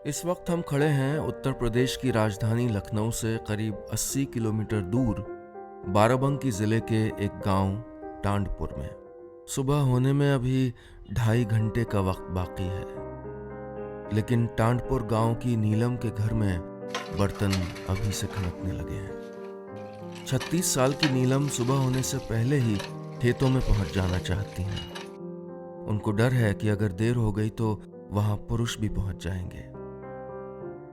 इस वक्त हम खड़े हैं उत्तर प्रदेश की राजधानी लखनऊ से करीब 80 किलोमीटर दूर बाराबंकी जिले के एक गांव टांडपुर में। सुबह होने में अभी 2.5 घंटे का वक्त बाकी है, लेकिन टांडपुर गांव की नीलम के घर में बर्तन अभी से खनकने लगे हैं। 36 साल की नीलम सुबह होने से पहले ही खेतों में पहुंच जाना चाहती हैं। उनको डर है कि अगर देर हो गई तो वहां पुरुष भी पहुंच जाएंगे।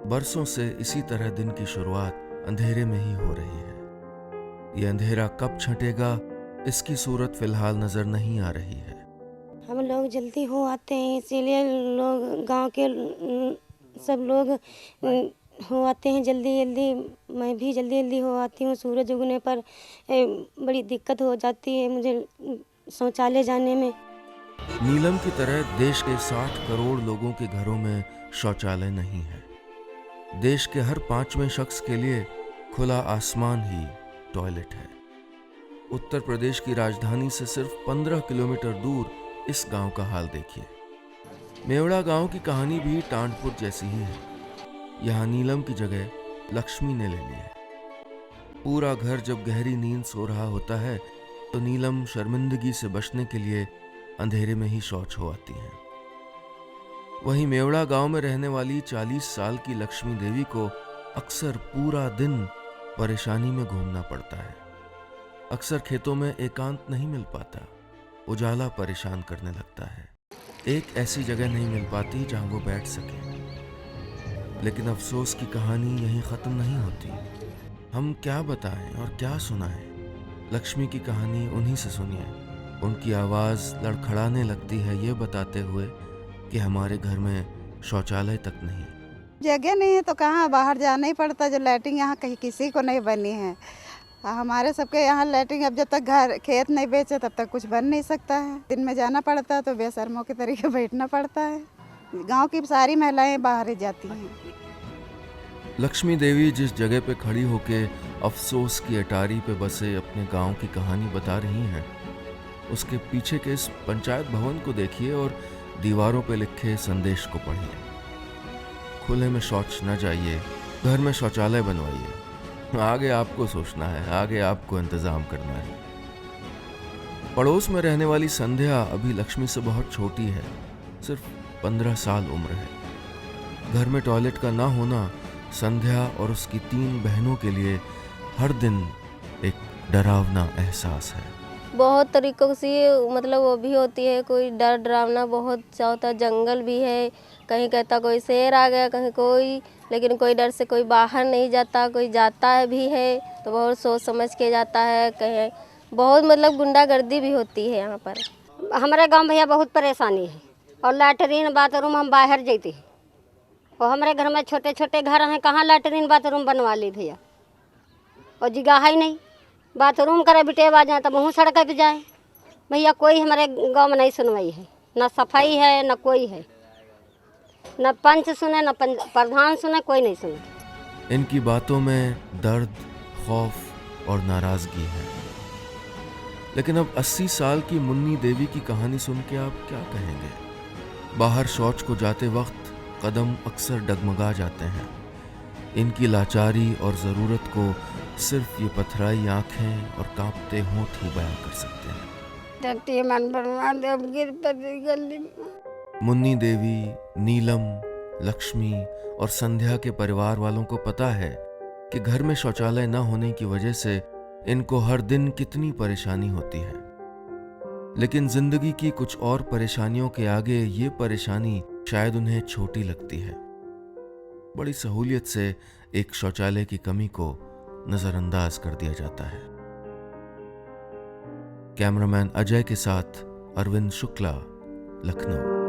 बरसों से इसी तरह दिन की शुरुआत अंधेरे में ही हो रही है। ये अंधेरा कब छंटेगा, इसकी सूरत फिलहाल नजर नहीं आ रही है। हम लोग जल्दी हो आते हैं, इसीलिए लोग गांव के सब लोग हो आते हैं जल्दी जल्दी। मैं भी जल्दी जल्दी हो आती हूँ। सूरज उगने पर बड़ी दिक्कत हो जाती है मुझे शौचालय जाने में। नीलम की तरह देश के 60 करोड़ लोगों के घरों में शौचालय नहीं है। देश के हर 5वें शख्स के लिए खुला आसमान ही टॉयलेट है। उत्तर प्रदेश की राजधानी से सिर्फ 15 किलोमीटर दूर इस गांव का हाल देखिए। मेवड़ा गांव की कहानी भी टांडपुर जैसी ही है। यहाँ नीलम की जगह लक्ष्मी ने ले ली है। पूरा घर जब गहरी नींद सो रहा होता है तो नीलम शर्मिंदगी से बचने के लिए अंधेरे में ही शौच हो आती है। वहीं मेवड़ा गांव में रहने वाली 40 साल की लक्ष्मी देवी को अक्सर पूरा दिन परेशानी में घूमना पड़ता है। अक्सर खेतों में एकांत नहीं मिल पाता, उजाला परेशान करने लगता है। एक ऐसी जगह नहीं मिल पाती जहां वो बैठ सके। लेकिन अफसोस की कहानी यहीं खत्म नहीं होती। हम क्या बताएं और क्या सुनाएं? लक्ष्मी की कहानी उन्हीं से सुनिए। उनकी आवाज लड़खड़ाने लगती है ये बताते हुए कि हमारे घर में शौचालय तक नहीं। जगह नहीं है तो कहाँ, बाहर जाना ही पड़ता। जो लैट्रिन यहाँ कहीं किसी को नहीं बनी है। हमारे सबके यहाँ लैट्रिन अब जब तक घर खेत नहीं बेचे तब तक कुछ बन नहीं सकता है। दिन में जाना पड़ता है तो बेशर्मों के तरीके बैठना पड़ता है। गांव की सारी महिलाएं बाहर ही जाती हैं। लक्ष्मी देवी जिस जगह पे खड़ी होके अफसोस की अटारी पे बसे अपने गांव की कहानी बता रही हैं, उसके पीछे के इस पंचायत भवन को देखिए और दीवारों पे लिखे संदेश को पढ़िए। खुले में शौच न जाइए, घर में शौचालय बनवाइए। आगे आपको सोचना है, आगे आपको इंतजाम करना है। पड़ोस में रहने वाली संध्या अभी लक्ष्मी से बहुत छोटी है, सिर्फ 15 साल उम्र है। घर में टॉयलेट का ना होना संध्या और उसकी 3 बहनों के लिए हर दिन एक डरावना एहसास है। बहुत तरीकों से मतलब वो भी होती है, कोई डर डरावना बहुत सा होता है। जंगल भी है, कहीं कहता कोई शेर आ गया, कहीं कोई, लेकिन कोई डर से कोई बाहर नहीं जाता। कोई जाता है भी है तो बहुत सोच समझ के जाता है। कहीं बहुत मतलब गुंडागर्दी भी होती है यहाँ पर। हमारे गांव भैया बहुत परेशानी है और लैटरीन बाथरूम हम बाहर जाते हैं और हमारे घर में छोटे छोटे घर हैं, कहाँ लैटरीन बाथरूम बनवा ली भैया। और जगह ही नहीं, बाथरूम करे बिटेव आ जाए तब वहाँ सड़क पे जाए। भैया कोई हमारे गांव में नहीं सुनवाई है, ना सफाई है ना कोई है, न पंच सुने न प्रधान सुने, कोई नहीं सुने। इनकी बातों में दर्द, खौफ और नाराजगी है। लेकिन अब 80 साल की मुन्नी देवी की कहानी सुन के आप क्या कहेंगे? बाहर शौच को जाते वक्त कदम अक्सर डगमगा जाते हैं। इनकी लाचारी और ज़रूरत को सिर्फ ये पथराई आंखें और कांपते होंठ ही बयां कर सकते हैं। मुन्नी देवी, नीलम, लक्ष्मी और संध्या के परिवार वालों को पता है कि घर में शौचालय न होने की वजह से इनको हर दिन कितनी परेशानी होती है। लेकिन जिंदगी की कुछ और परेशानियों के आगे ये परेशानी शायद उन्हें छोटी लगती है। बड़ी सहूलियत से एक शौचालय की कमी को नजरअंदाज कर दिया जाता है। कैमरामैन अजय के साथ अरविंद शुक्ला, लखनऊ।